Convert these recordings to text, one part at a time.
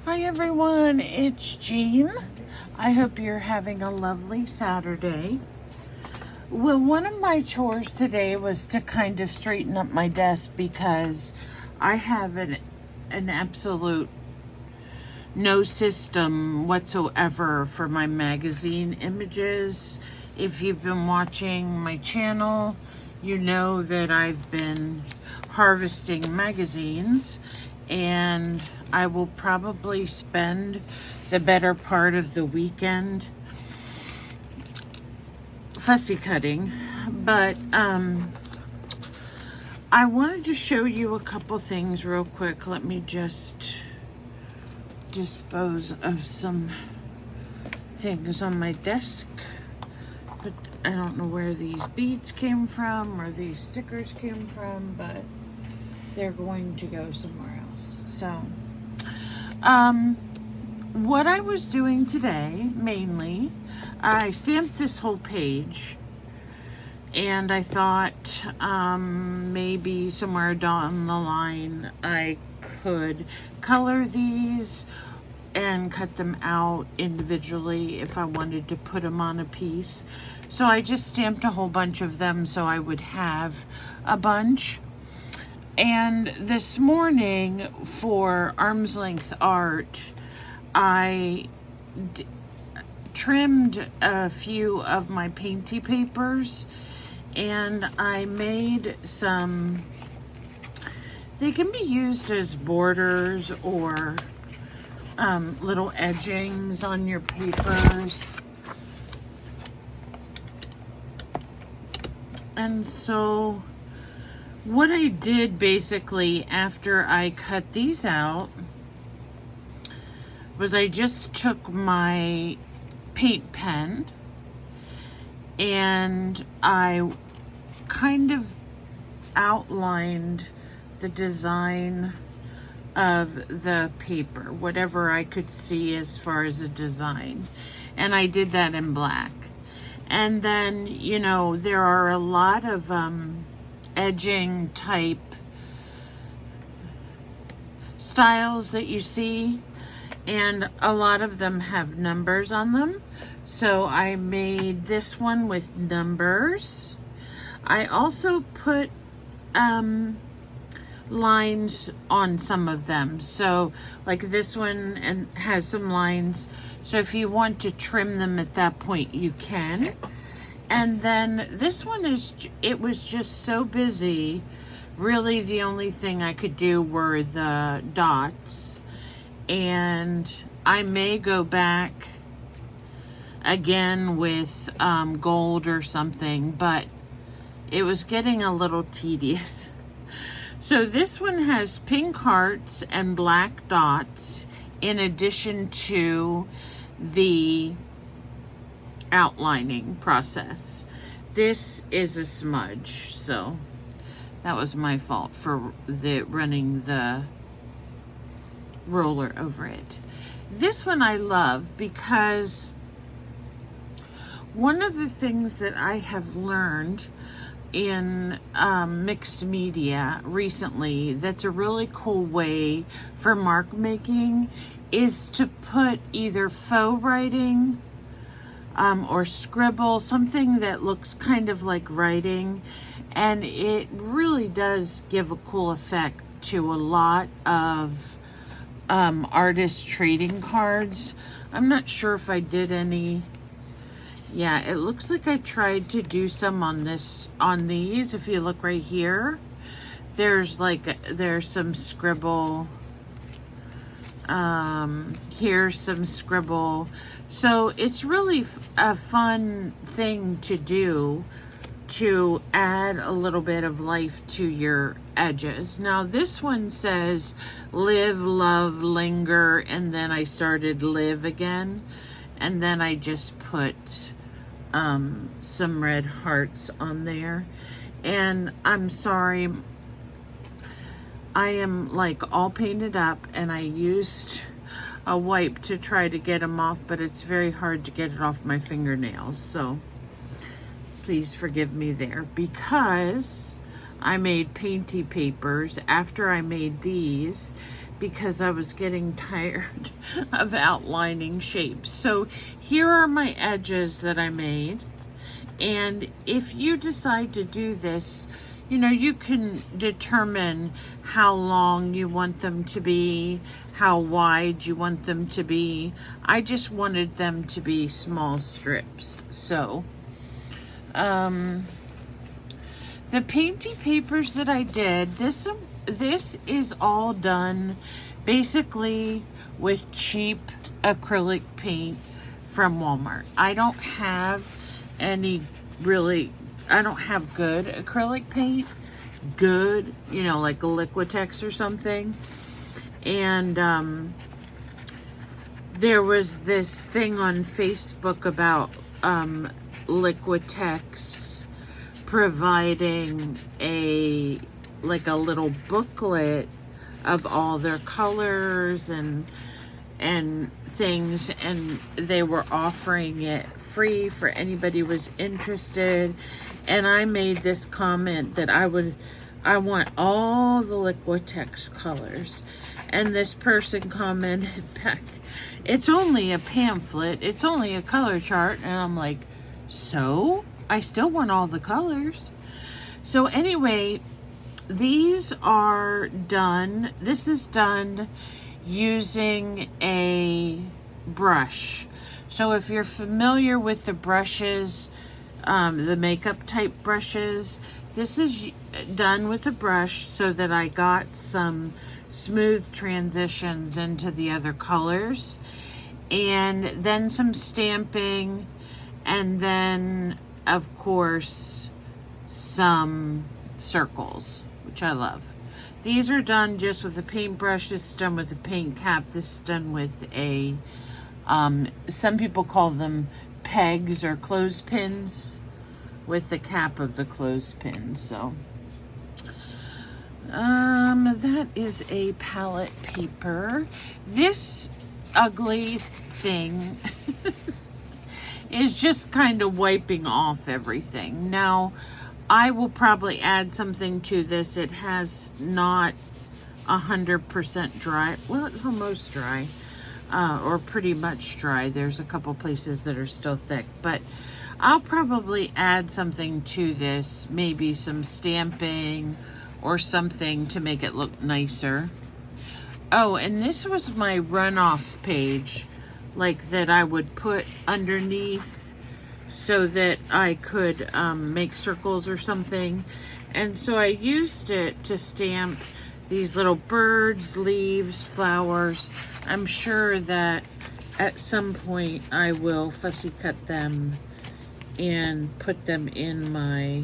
Hi everyone, it's Jean. I hope you're having a lovely Saturday. Well, one of my chores today was to kind of straighten up my desk because I have an absolute no system whatsoever for my magazine images. If you've been watching my channel, you know that I've been harvesting magazines, and I will probably spend the better part of the weekend fussy cutting. But I wanted to show you a couple things real quick. Let me just dispose of some things on my desk. But I don't know where these beads came from or these stickers came from, but they're going to go somewhere else. So, what I was doing today, mainly, I stamped this whole page, and I thought maybe somewhere down the line I could color these and cut them out individually if I wanted to put them on a piece. So I just stamped a whole bunch of them so I would have a bunch. And this morning for Arm's Length Art, I trimmed a few of my painty papers, and I made some. They can be used as borders or little edgings on your papers. And so what I did basically after I cut these out was I just took my paint pen and I kind of outlined the design of the paper, whatever I could see as far as a design. And I did that in black. And then, you know, there are a lot of edging type styles that you see, and a lot of them have numbers on them. So I made this one with numbers. I also put lines on some of them, so like this one and has some lines, so if you want to trim them at that point you can. And then this one it was just so busy, really the only thing I could do were the dots, and I may go back again with gold or something, but it was getting a little tedious. So this one has pink hearts and black dots in addition to the outlining process. This is a smudge, so that was my fault for running the roller over it. This one I love because one of the things that I have learned in mixed media recently that's a really cool way for mark making is to put either faux writing or scribble, something that looks kind of like writing, and it really does give a cool effect to a lot of artist trading cards. I'm not sure if I did any. Yeah, it looks like I tried to do some on these. If you look right here, there's some scribble. Here's some scribble. So it's really a fun thing to do to add a little bit of life to your edges. Now this one says live, love, linger, and then I started live again, and then I just put some red hearts on there. And I'm sorry, I am like all painted up, and I used a wipe to try to get them off, but it's very hard to get it off my fingernails, so please forgive me there. Because I made painty papers after I made these, because I was getting tired of outlining shapes. So here are my edges that I made. And if you decide to do this, you know, you can determine how long you want them to be, how wide you want them to be. I just wanted them to be small strips. So, the painty papers that I did, this is all done basically with cheap acrylic paint from Walmart. I don't have good acrylic paint, good, you know, like a Liquitex or something. And there was this thing on Facebook about Liquitex providing a little booklet of all their colors and things, and they were offering it free for anybody who was interested. And I made this comment that I want all the Liquitex colors. And this person commented back, it's only a pamphlet, it's only a color chart. And I'm like, so I still want all the colors. So anyway, these are done. This is done using a brush. So if you're familiar with the brushes, the makeup type brushes, this is done with a brush so that I got some smooth transitions into the other colors, and then some stamping, and then of course some circles, which I love. These are done just with a paintbrush. This is done with a paint cap. This is done with a, some people call them pegs or clothespins, with the cap of the clothespin. So, that is a palette paper. This ugly thing is just kind of wiping off everything. Now, I will probably add something to this. It has not 100% dry. Well, it's almost dry, or pretty much dry. There's a couple places that are still thick, but I'll probably add something to this, maybe some stamping or something to make it look nicer. Oh, and this was my runoff page, like that I would put underneath so that I could make circles or something. And so I used it to stamp these little birds, leaves, flowers. I'm sure that at some point I will fussy cut them and put them in my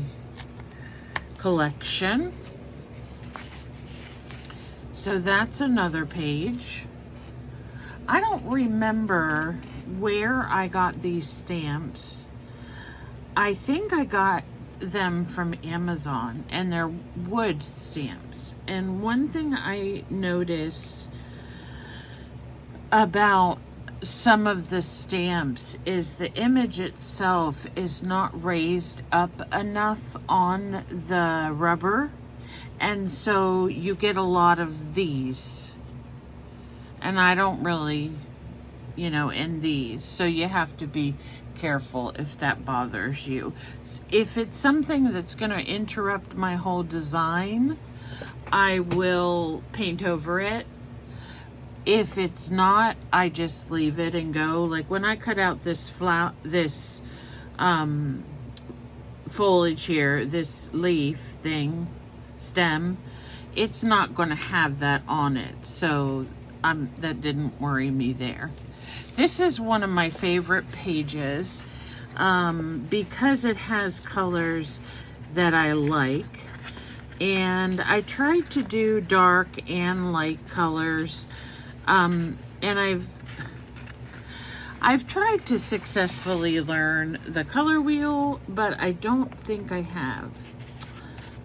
collection. So that's another page. I don't remember where I got these stamps. I think I got them from Amazon, and they're wood stamps. And one thing I notice about some of the stamps is the image itself is not raised up enough on the rubber, and so you get a lot of these, and I don't really, you know, in these, so you have to be careful if that bothers you. If it's something that's going to interrupt my whole design, I will paint over it. If it's not, I just leave it and go. Like when I cut out this foliage here, this leaf thing, stem, it's not going to have that on it, so that didn't worry me there. This is one of my favorite pages because it has colors that I like, and I tried to do dark and light colors, and I've tried to successfully learn the color wheel, but I don't think I have.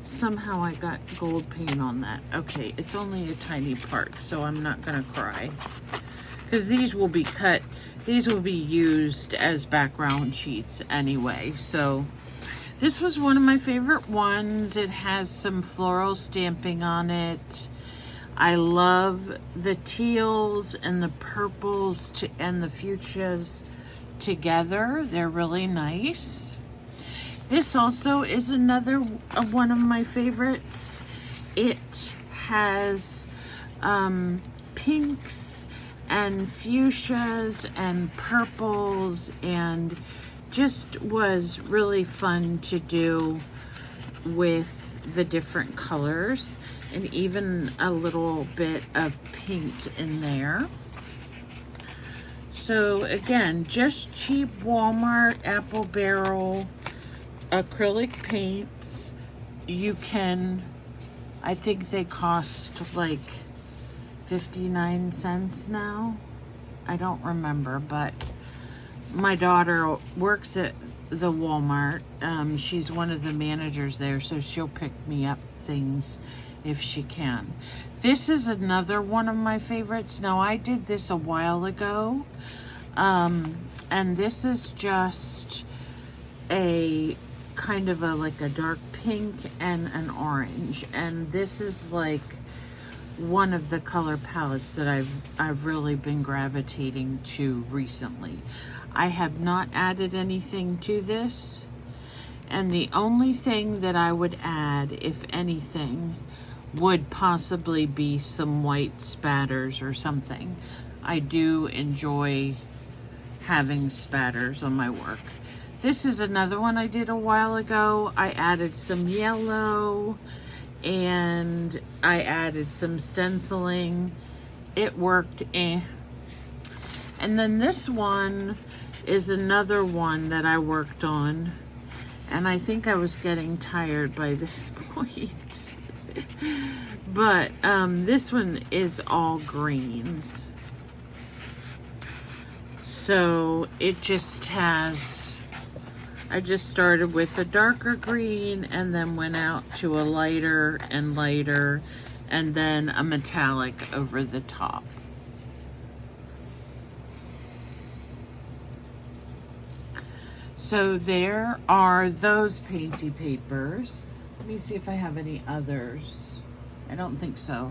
Somehow I got gold paint on that. Okay, it's only a tiny part, so I'm not gonna cry, because these will be cut, these will be used as background sheets anyway. So this was one of my favorite ones. It has some floral stamping on it. I love the teals and the purples and the fuchsias together. They're really nice. This also is another one of my favorites. It has pinks and fuchsias and purples, and just was really fun to do with the different colors, and even a little bit of pink in there. So again, just cheap Walmart apple barrel acrylic paints. You can, I think they cost like 59 cents now. I don't remember, but my daughter works at the Walmart. She's one of the managers there, so she'll pick me up things if she can. This is another one of my favorites. Now, I did this a while ago, and this is just a kind of like a dark pink and an orange, and this is like one of the color palettes that I've really been gravitating to recently. I have not added anything to this, and the only thing that I would add, if anything, would possibly be some white spatters or something. I do enjoy having spatters on my work. This is another one I did a while ago. I added some yellow and I added some stenciling. It worked, And then this one is another one that I worked on, and I think I was getting tired by this point. But this one is all greens. So it just has, I just started with a darker green and then went out to a lighter and lighter, and then a metallic over the top. So there are those painty papers. Let me see if I have any others. I don't think so.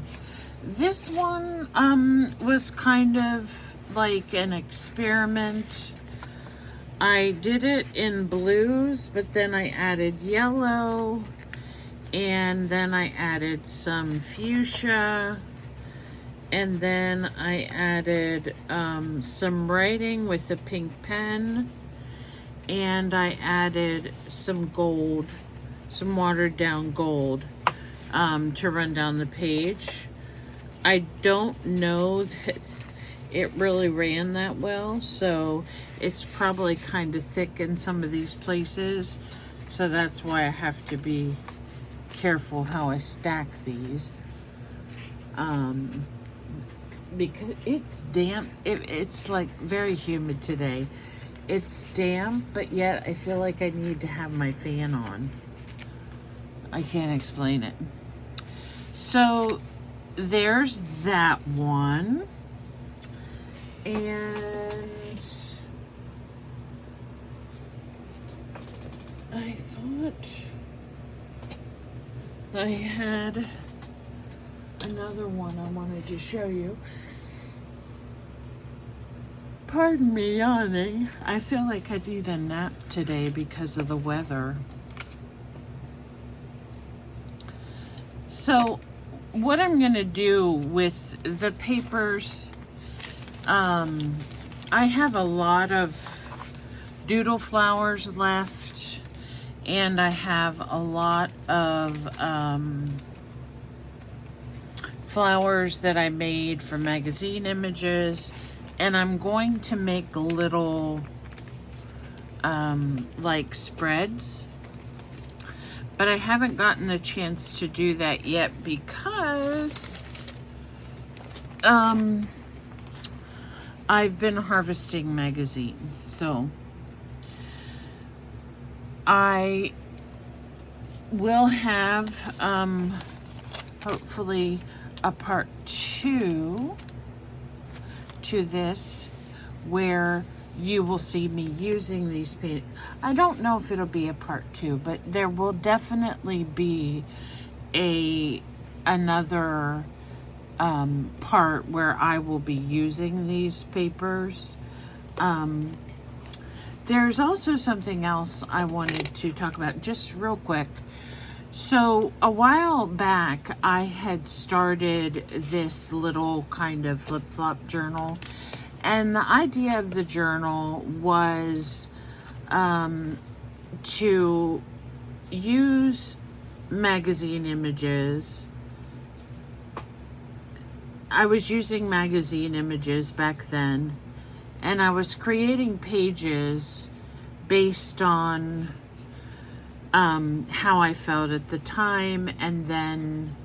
This one was kind of like an experiment. I did it in blues, but then I added yellow, and then I added some fuchsia, and then I added some writing with a pink pen, and I added some gold, some watered down gold to run down the page. I don't know that it really ran that well, so it's probably kind of thick in some of these places, so that's why I have to be careful how I stack these, because it's damp. It's like very humid today. It's damp, but yet I feel like I need to have my fan on. I can't explain it. So there's that one. And I thought I had another one I wanted to show you. Pardon me yawning. I feel like I need a nap today because of the weather. So what I'm going to do with the papers, I have a lot of doodle flowers left, and I have a lot of flowers that I made for magazine images, and I'm going to make little like spreads, but I haven't gotten the chance to do that yet because I've been harvesting magazines. So I will have hopefully a part 2 to this, where you will see me using these paint. I don't know if it'll be a part 2, but there will definitely be another part where I will be using these papers. There's also something else I wanted to talk about just real quick. So a while back, I had started this little kind of flip-flop journal, and the idea of the journal was to use magazine images. I was using magazine images back then, and I was creating pages based on how I felt at the time, and then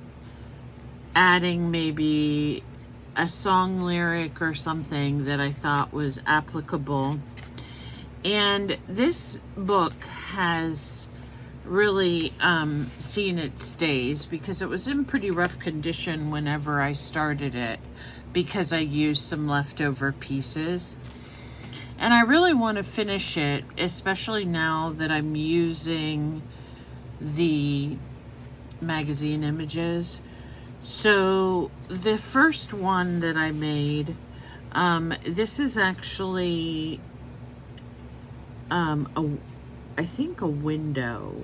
adding maybe a song lyric or something that I thought was applicable. And this book has really seen its days, because it was in pretty rough condition whenever I started it, because I used some leftover pieces. And I really want to finish it, especially now that I'm using the magazine images. So the first one that I made, this is actually I think a window.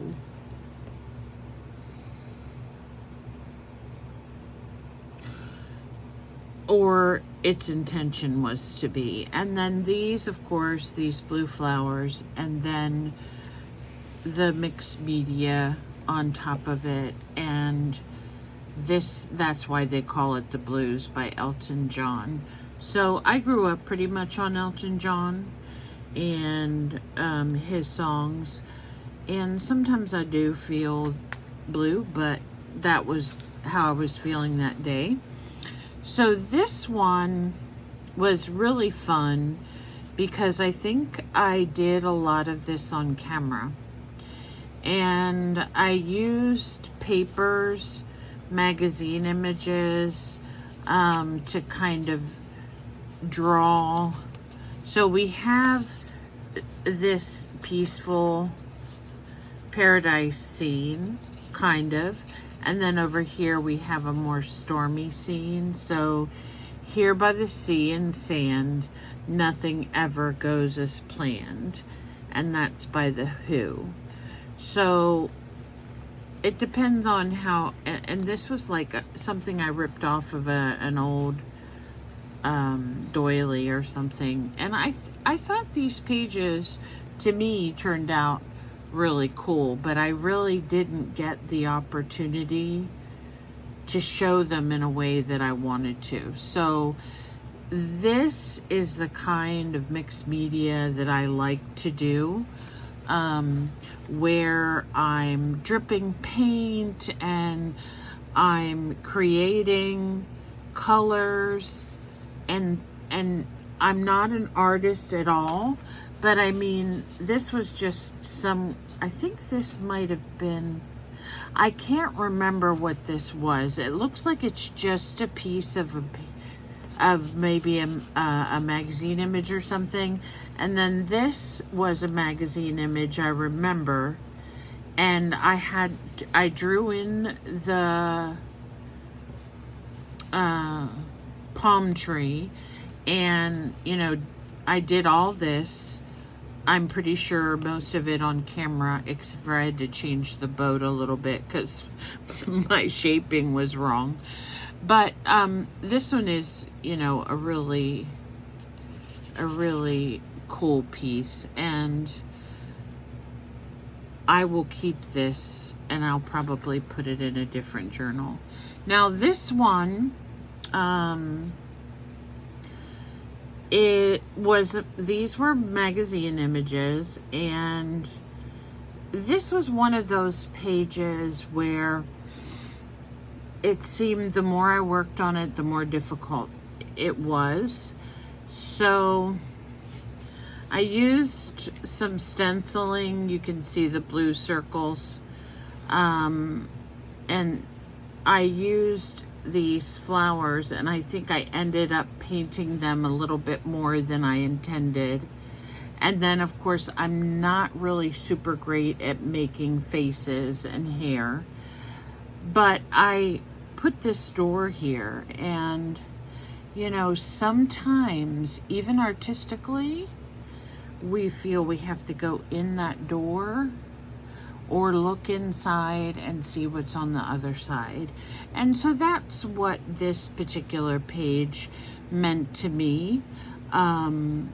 Or its intention was to be. And then these, of course, these blue flowers, and then the mixed media on top of it. And this, that's why they call it The Blues by Elton John. So I grew up pretty much on Elton John and his songs. And sometimes I do feel blue, but that was how I was feeling that day. So this one was really fun because I think I did a lot of this on camera. And I used papers, magazine images, to kind of draw. So we have this peaceful paradise scene, kind of. And then over here we have a more stormy scene. So here by the sea and sand, nothing ever goes as planned. And that's by The Who. So it depends on how, and this was like something I ripped off of an old doily or something. And I thought these pages, to me, turned out really cool, but I really didn't get the opportunity to show them in a way that I wanted to. So this is the kind of mixed media that I like to do, where I'm dripping paint and I'm creating colors, and I'm not an artist at all. But I mean, this was just I think this might have been, I can't remember what this was. It looks like it's just a piece of maybe a magazine image or something. And then this was a magazine image, I remember. And I drew in the palm tree, and, you know, I did all this. I'm pretty sure most of it on camera, except for I had to change the boat a little bit because my shaping was wrong. But this one is, you know, a really cool piece, and I will keep this, and I'll probably put it in a different journal. Now this one, these were magazine images, and this was one of those pages where it seemed the more I worked on it, the more difficult it was. So I used some stenciling. You can see the blue circles. And I used these flowers, and I think I ended up painting them a little bit more than I intended. And then, of course, I'm not really super great at making faces and hair, but I put this door here, and you know, sometimes even artistically we feel we have to go in that door or look inside and see what's on the other side. And so that's what this particular page meant to me. And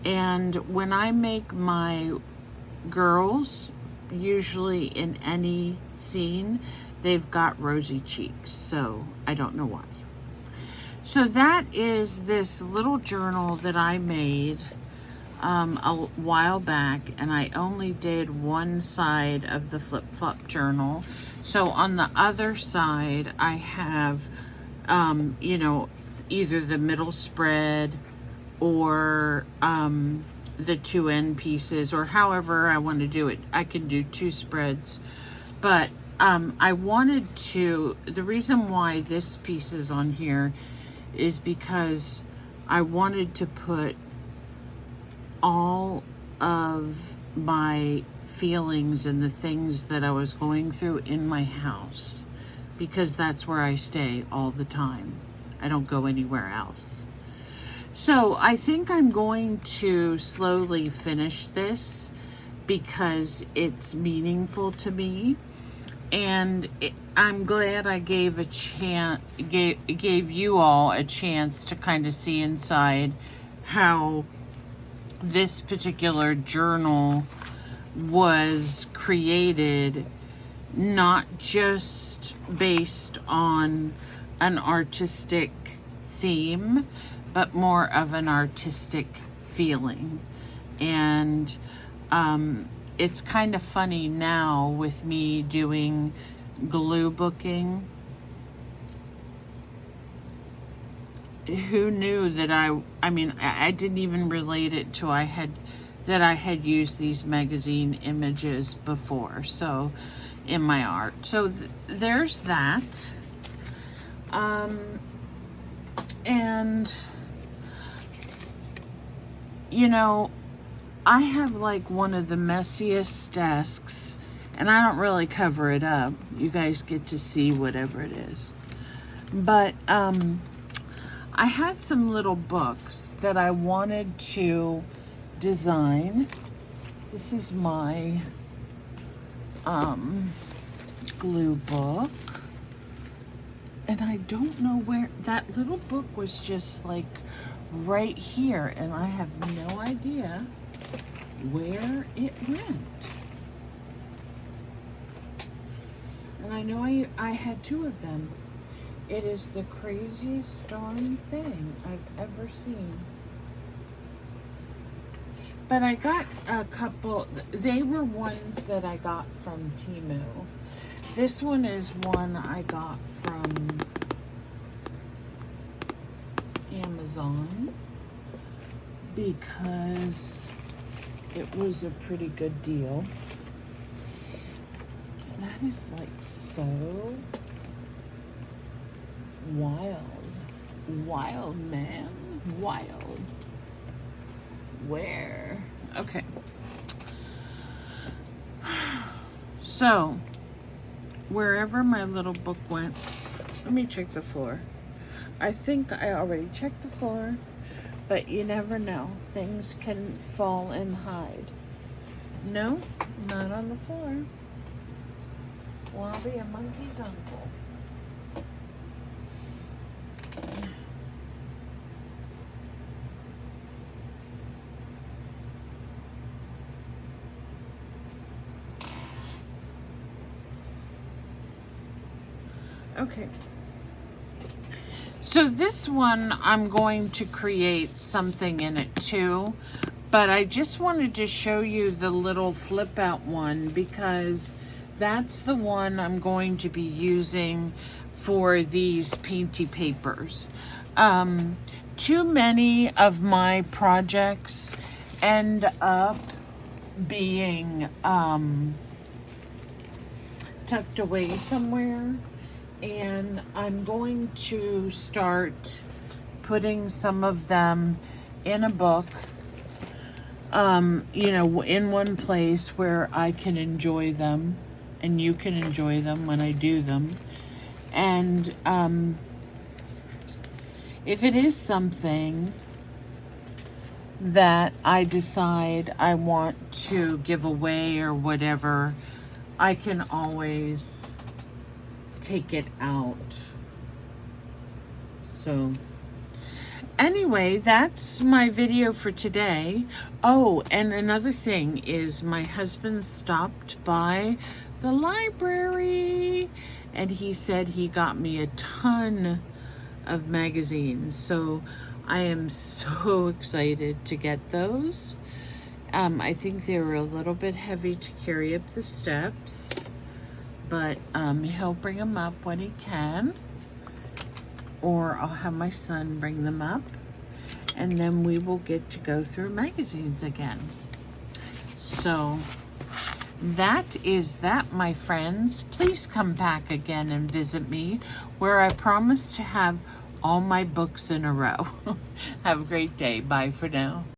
when I make my girls, usually in any scene, they've got rosy cheeks, so I don't know why. So that is this little journal that I made a while back, and I only did one side of the flip-flop journal. So on the other side, I have, you know, either the middle spread or the two end pieces, or however I want to do it. I can do two spreads, but I wanted to, the reason why this piece is on here is because I wanted to put all of my feelings and the things that I was going through in my house, because that's where I stay all the time. I don't go anywhere else. So I think I'm going to slowly finish this because it's meaningful to me, and I'm glad I gave you all a chance to kind of see inside how this particular journal was created, not just based on an artistic theme, but more of an artistic feeling. And it's kind of funny now with me doing glue booking. Who knew that I mean, I didn't even relate it to I had used these magazine images before, so in my art. So there's that. And you know, I have like one of the messiest desks, and I don't really cover it up. You guys get to see whatever it is. But I had some little books that I wanted to design. This is my glue book. And I don't know where, that little book was just like right here, and I have no idea where it went. And I know I had two of them. It is the craziest darn thing I've ever seen. But I got a couple, they were ones that I got from Temu. This one is one I got from Amazon because it was a pretty good deal. That is like so wild, man, wild. Where? Okay. So, wherever my little book went, let me check the floor. I think I already checked the floor, but you never know. Things can fall and hide. No, not on the floor. Well, I'll be a monkey's uncle. Okay. So this one, I'm going to create something in it too, but I just wanted to show you the little flip out one because that's the one I'm going to be using for these painty papers. Too many of my projects end up being tucked away somewhere, and I'm going to start putting some of them in a book, you know, in one place where I can enjoy them and you can enjoy them when I do them. And if it is something that I decide I want to give away or whatever, I can always take it out. So anyway, that's my video for today. Oh, and another thing is my husband stopped by the library and he said he got me a ton of magazines. So I am so excited to get those. I think they were a little bit heavy to carry up the steps, but he'll bring them up when he can, or I'll have my son bring them up, and then we will get to go through magazines again. So that is that, my friends. Please come back again and visit me, where I promise to have all my books in a row. Have a great day. Bye for now.